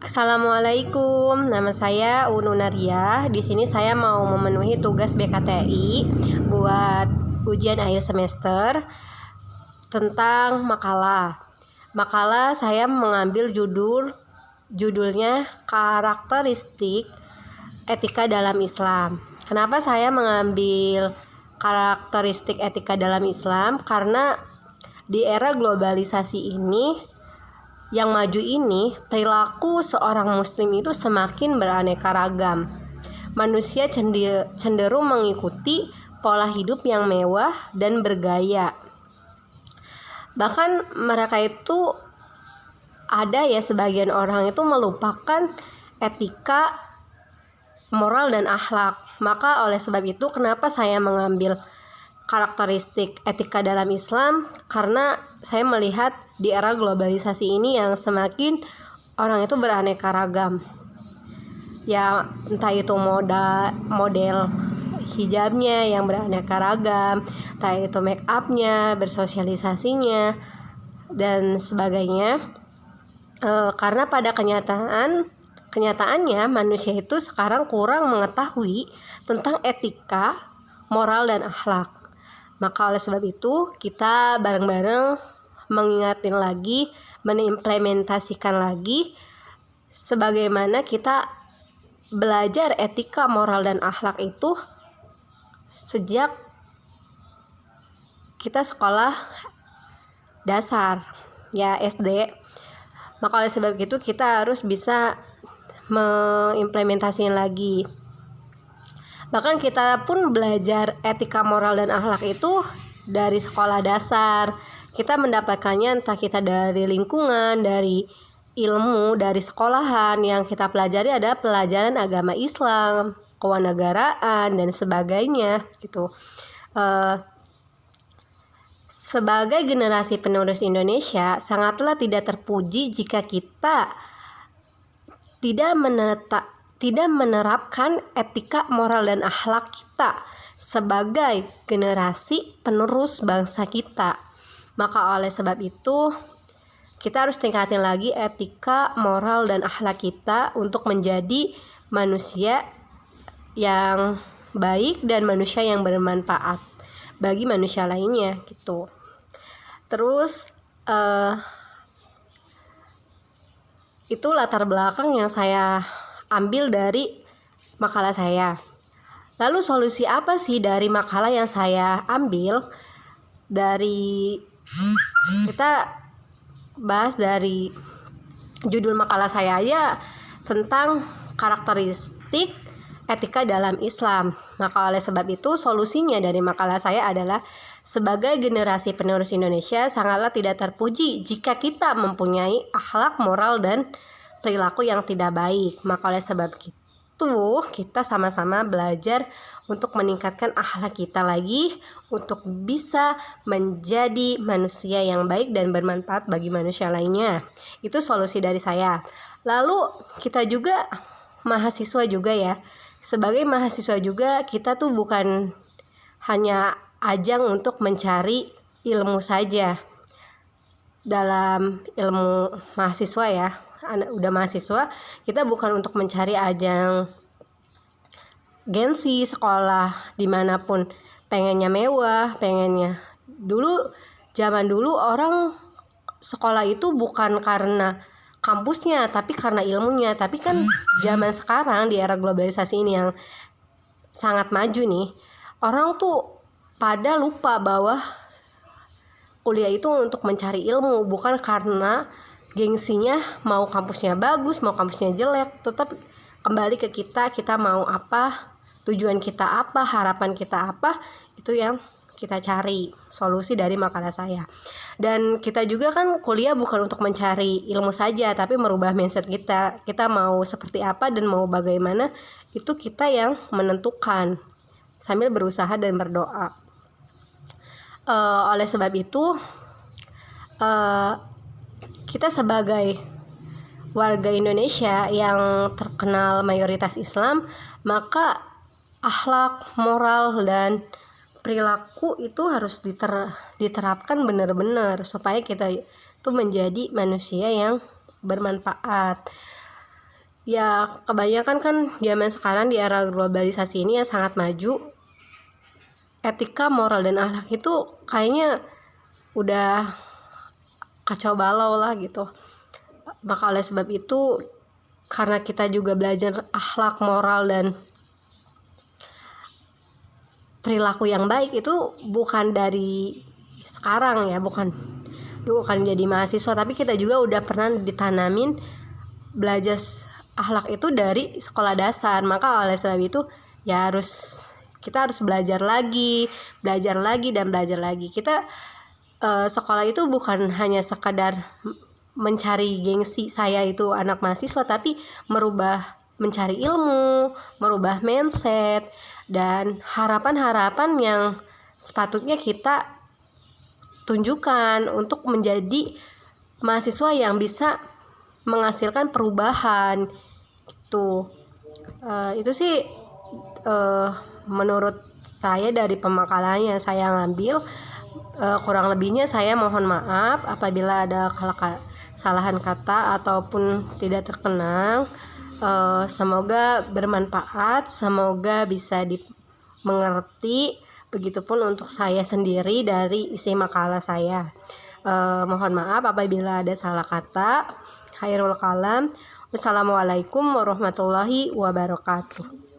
Assalamualaikum, nama saya Unu Naria. Di sini saya mau memenuhi tugas BKTI buat ujian akhir semester tentang makalah. Makalah saya mengambil judulnya karakteristik etika dalam Islam. Kenapa saya mengambil karakteristik etika dalam Islam? Karena di era globalisasi ini yang maju ini, perilaku seorang muslim itu semakin beraneka ragam. Manusia cenderung mengikuti pola hidup yang mewah dan bergaya. Bahkan mereka itu ada ya, sebagian orang itu melupakan etika, moral dan akhlak. Maka oleh sebab itu kenapa saya mengambil karakteristik etika dalam Islam, karena saya melihat di era globalisasi ini yang semakin orang itu beraneka ragam. Ya, entah itu model hijabnya yang beraneka ragam, entah itu make upnya, bersosialisasinya dan sebagainya. Karena pada kenyataannya manusia itu sekarang kurang mengetahui tentang etika, moral dan akhlak. Maka oleh sebab itu kita bareng-bareng mengingatin lagi, mengimplementasikan lagi sebagaimana kita belajar etika, moral dan akhlak itu sejak kita sekolah dasar ya, SD. Maka oleh sebab itu kita harus bisa mengimplementasikan lagi. Bahkan kita pun belajar etika, moral dan akhlak itu dari sekolah dasar. Kita mendapatkannya entah kita dari lingkungan, dari ilmu, dari sekolahan. Yang kita pelajari adalah pelajaran agama Islam, kewarganegaraan dan sebagainya gitu. Sebagai generasi penerus Indonesia, sangatlah tidak terpuji jika kita tidak menerapkan etika, moral dan akhlak kita sebagai generasi penerus bangsa kita. Maka oleh sebab itu kita harus tingkatin lagi etika, moral dan akhlak kita untuk menjadi manusia yang baik dan manusia yang bermanfaat bagi manusia lainnya gitu. Terus itu latar belakang yang saya ambil dari makalah saya. Lalu solusi apa sih dari makalah yang saya ambil? Kita bahas dari judul makalah saya ya, tentang karakteristik etika dalam Islam. Maka oleh sebab itu solusinya dari makalah saya adalah, sebagai generasi penerus Indonesia sangatlah tidak terpuji jika kita mempunyai akhlak, moral dan perilaku yang tidak baik. Maka oleh sebab itu kita sama-sama belajar untuk meningkatkan akhlak kita lagi, untuk bisa menjadi manusia yang baik dan bermanfaat bagi manusia lainnya. Itu solusi dari saya. Lalu kita juga mahasiswa juga ya. Sebagai mahasiswa juga kita tuh bukan hanya ajang untuk mencari ilmu saja. Dalam ilmu mahasiswa ya, udah mahasiswa, kita bukan untuk mencari ajang gengsi sekolah dimanapun, pengennya mewah, pengennya zaman dulu orang sekolah itu bukan karena kampusnya tapi karena ilmunya. Tapi kan zaman sekarang di era globalisasi ini yang sangat maju nih, orang tuh pada lupa bahwa kuliah itu untuk mencari ilmu, bukan karena gengsinya mau kampusnya bagus, mau kampusnya jelek. Tetap kembali ke kita mau apa, tujuan kita apa, harapan kita apa, itu yang kita cari solusi dari makalah saya. Dan kita juga kan kuliah bukan untuk mencari ilmu saja, tapi merubah mindset kita. Kita mau seperti apa dan mau bagaimana, itu kita yang menentukan sambil berusaha dan berdoa. Oleh sebab itu kita sebagai warga Indonesia yang terkenal mayoritas Islam, maka akhlak, moral dan perilaku itu harus diterapkan benar-benar supaya kita itu menjadi manusia yang bermanfaat. Ya kebanyakan kan zaman sekarang di era globalisasi ini ya sangat maju, etika, moral, dan akhlak itu kayaknya udah kacau balau lah gitu. Maka oleh sebab itu, karena kita juga belajar akhlak, moral, dan perilaku yang baik itu bukan dari sekarang ya, bukan jadi mahasiswa, tapi kita juga udah pernah ditanamin belajar akhlak itu dari sekolah dasar. Maka oleh sebab itu ya kita harus belajar lagi dan belajar lagi. Kita sekolah itu bukan hanya sekadar mencari gengsi saya itu anak mahasiswa, tapi mencari ilmu, merubah mindset, dan harapan-harapan yang sepatutnya kita tunjukkan untuk menjadi mahasiswa yang bisa menghasilkan perubahan gitu. Itu sih menurut saya dari pemakalannya saya ngambil. Kurang lebihnya saya mohon maaf apabila ada kesalahan kata ataupun tidak terkenang. Semoga bermanfaat, semoga bisa dimengerti. Begitupun untuk saya sendiri dari isi makalah saya. Mohon maaf apabila ada salah kata. Khairul kalam. Wassalamualaikum warahmatullahi wabarakatuh.